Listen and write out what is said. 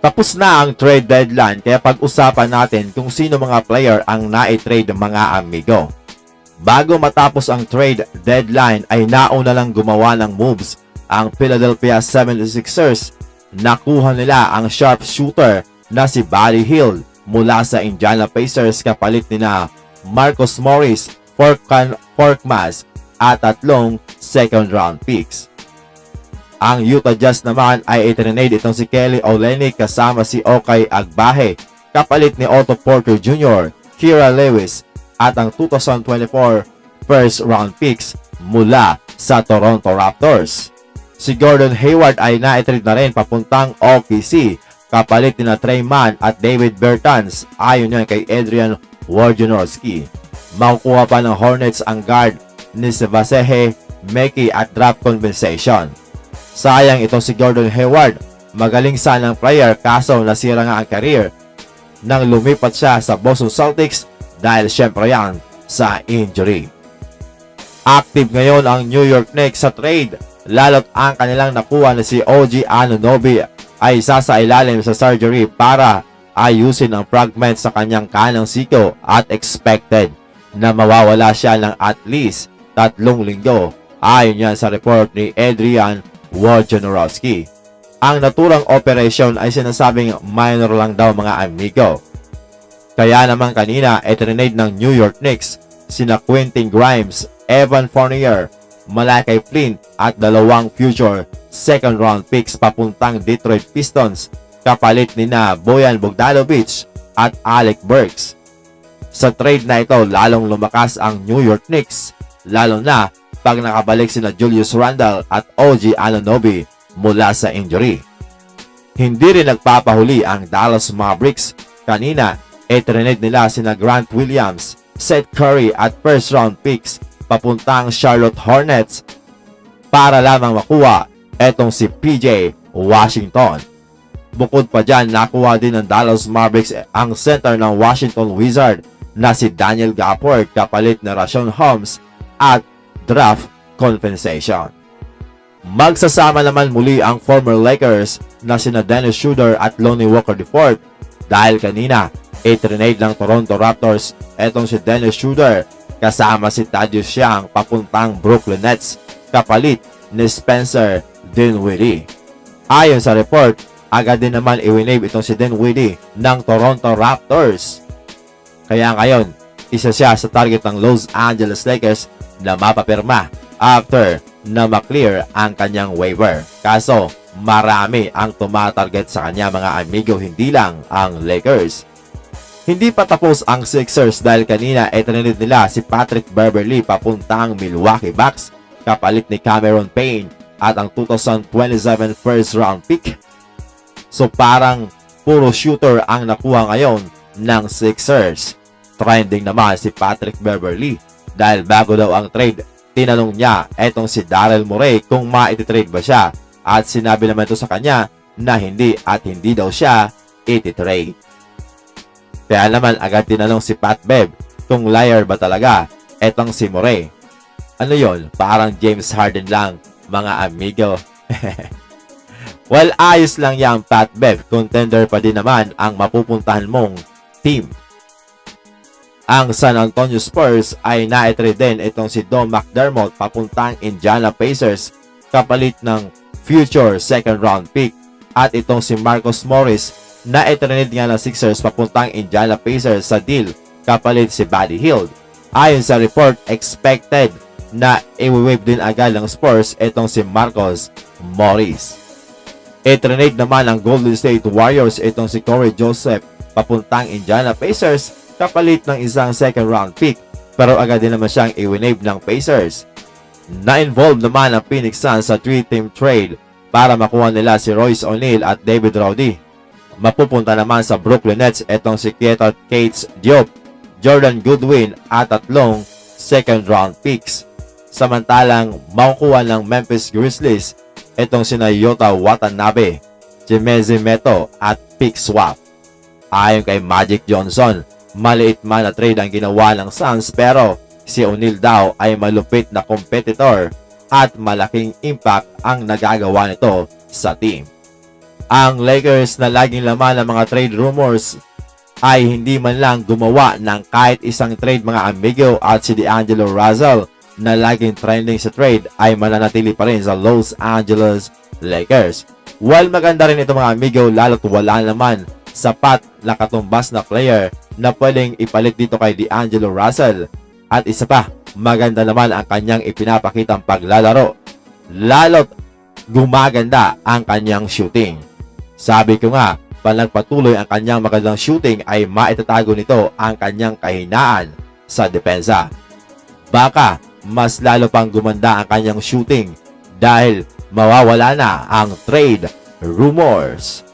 Tapos na ang trade deadline kaya pag-usapan natin kung sino mga player ang na-trade mga amigo. Bago matapos ang trade deadline ay nauna lang gumawa ng moves ang Philadelphia 76ers. Nakuha nila ang sharpshooter na si Buddy Hield mula sa Indiana Pacers kapalit nina Marcus Morris, Korkmaz at 3 second round picks. Ang Utah Jazz naman ay itrinade itong si Kelly Olynyk kasama si Okay Agbaje kapalit ni Otto Porter Jr., Kira Lewis at ang 2024 first round picks mula sa Toronto Raptors. Si Gordon Hayward ay na-trade na rin papuntang OKC kapalit ni Trey Mann at David Bertans ayon yan kay Adrian Wojnarowski. Makukuha pa ng Hornets ang guard ni Vasehe Meki at draft compensation. Sayang itong si Gordon Hayward, magaling sanang player kaso nasira nga ang career nang lumipat siya sa Boston Celtics dahil syempre yan sa injury. Active ngayon ang New York Knicks sa trade lalo't ang kanilang nakuha na si OG Anunoby ay sasailalim sa surgery para ayusin ang fragment sa kanyang kanang siko at expected na mawawala siya ng at least 3 linggo ayon yan sa report ni Adrian Wojnarowski. Ang naturang operation ay sinasabing minor lang daw mga amigo. Kaya naman kanina itrinade ng New York Knicks sina Quentin Grimes, Evan Fournier, Malachi Flynn at 2 future second round picks papuntang Detroit Pistons kapalit nina Bojan Bogdanovic at Alec Burks. Sa trade na ito lalong lumakas ang New York Knicks lalo na pag nakabalik sina Julius Randle at OG Anunoby mula sa injury. Hindi rin nagpapahuli ang Dallas Mavericks. Kanina, itrinade nila sina Grant Williams, Seth Curry at first round picks papuntang Charlotte Hornets para lamang makuha etong si PJ Washington. Bukod pa dyan, nakuha din ng Dallas Mavericks ang center ng Washington Wizards na si Daniel Gafford kapalit na Rashawn Holmes at draft compensation. Magsasama naman muli ang former Lakers na sina Dennis Schroeder at Lonnie Walker IV dahil kanina itrinade ng Toronto Raptors etong si Dennis Schroeder kasama si Thaddeus Young papuntang Brooklyn Nets kapalit ni Spencer Dinwiddie. Ayon sa report, agad din naman iwinave itong si Dinwiddie ng Toronto Raptors. Kaya ngayon, isa siya sa target ng Los Angeles Lakers na mapapirma after na maklear ang kanyang waiver. Kaso, marami ang tumatarget sa kanya mga amigo, hindi lang ang Lakers. Hindi pa tapos ang Sixers dahil kanina itrinade nila si Patrick Beverley papuntang Milwaukee Bucks kapalit ni Cameron Payne at ang 2027 first round pick. So parang puro shooter ang nakuha ngayon ng Sixers. Trending naman si Patrick Beverley dahil bago daw ang trade, tinanong niya etong si Daryl Morey kung ma-trade ba siya at sinabi naman ito sa kanya na hindi at hindi daw siya iti-trade. Kaya naman agad tinanong si Pat Bev kung liar ba talaga etong si Morey. Ano yon? Parang James Harden lang mga amigo. Well, ayos lang yan Pat Bev, contender pa din naman ang mapupuntahan mong team. Ang San Antonio Spurs ay na-trade din itong si Dom McDermott papuntang Indiana Pacers kapalit ng future second round pick at itong si Marcus Morris na-trade nga ng Sixers papuntang Indiana Pacers sa deal kapalit si Buddy Hield. Ayon sa report, expected na i-waive din agad ng Spurs itong si Marcus Morris. I-trade naman ng Golden State Warriors itong si Corey Joseph papuntang Indiana Pacers kapalit ng isang second round pick pero agad din naman siyang i-waive ng Pacers. Na-involve naman ang Phoenix Suns sa 3-team trade para makuha nila si Royce O'Neal at David Roddy. Mapupunta naman sa Brooklyn Nets itong si Keita Diop, Jordan Goodwin at 3 second round picks. Samantalang makukuha ng Memphis Grizzlies itong sina Yuta Watanabe, Chimezie Meto at pick swap. Ayon kay Magic Johnson, maliit man na trade ang ginawa ng Suns pero si O'Neal daw ay malupit na competitor at malaking impact ang nagagawa nito sa team. Ang Lakers na laging laman ng mga trade rumors ay hindi man lang gumawa ng kahit isang trade mga amigo, at si D'Angelo Russell na laging trending sa trade ay mananatili pa rin sa Los Angeles Lakers. While maganda rin ito mga amigo, lalo't wala naman sapat na katumbas na player na pwedeng ipalit dito kay D'Angelo Russell. At isa pa, maganda naman ang kanyang ipinapakitang paglalaro, lalo't gumaganda ang kanyang shooting. Sabi ko nga, panagpatuloy ang kanyang magandang shooting ay maitatago nito ang kanyang kahinaan sa depensa. Baka mas lalo pang gumanda ang kanyang shooting dahil mawawala na ang trade rumors.